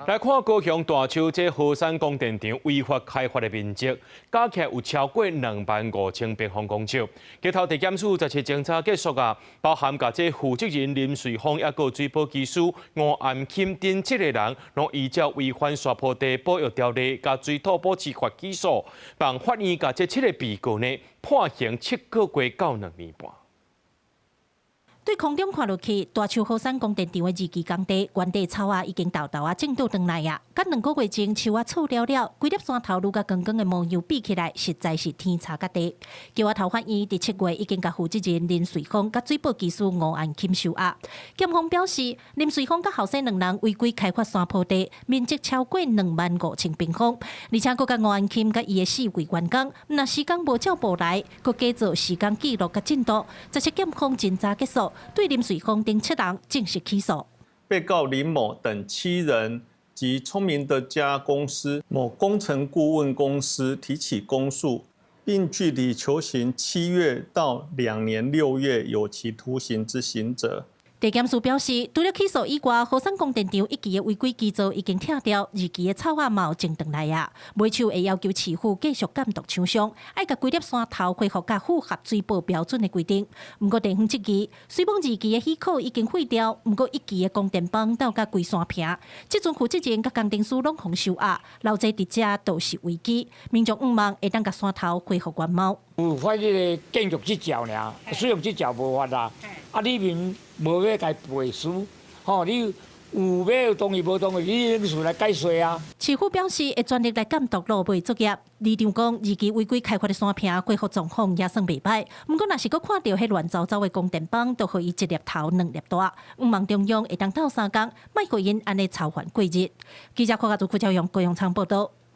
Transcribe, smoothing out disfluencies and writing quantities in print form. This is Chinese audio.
来看高雄大树这河山供电场违法开发的面积，加起来有超过25000平方公尺。街头地检署17侦查结束啊，包含甲这负责人林瑞峰，也个水保技师吴安钦等7个人，拢依照违反沙坡地保育条例甲水土保持法起诉，帮法院甲这7个被告呢判刑7个月到2年半。 对空中看落去，大树河山供电场的2期工地，原地草啊已经豆豆啊种倒转来啊。甲2个月前树啊臭了了，规粒山头愈甲光光的模样比起来，实在是天差甲地。叫我头法院伫7月已经甲负责人林瑞峰甲水保技师吴安钦收押。检方表示，林瑞峰甲后生2人违规开发山坡地，面积超过25000平方，而且佫甲吴安钦甲伊的4位员工，若时间无照报来，佫假做时间记录甲进度，这些检方侦查结束。 对林瑞峰等7人正式起诉。被告林某等7人及聪明的家公司某工程顾问公司提起公诉，并据理求刑7月到2年6月有期徒刑之刑责。 地检署表示，除了起诉以外，河山供电场1期的违规基造已经拆掉，2期的草啊嘛有种转来啊。买手会要求市府继续监督厂商，爱甲规粒山头恢复甲符合水保标准的规定。不过地方1期水保2期的许可已经废掉，不过1期的供电棒到甲规山坪，即阵负责人甲工程师拢互收押，留在伫遮都是危机。民众毋望会当甲山头恢复原貌。有法迄个建筑执照尔，使用执照无法啦。啊，你民无要家背书，吼，你有要同意无同意，你领事来解说啊。市府表示会全力来监督路尾作业。李长讲，2期违规开发的山坪恢复状况也算袂歹，不过若是佫看到迄乱糟糟的供电棒，都互伊1粒头2粒大。毋望中央会当斗3工，莫互因安尼操烦过日。记者柯家族副朝阳高永昌报道。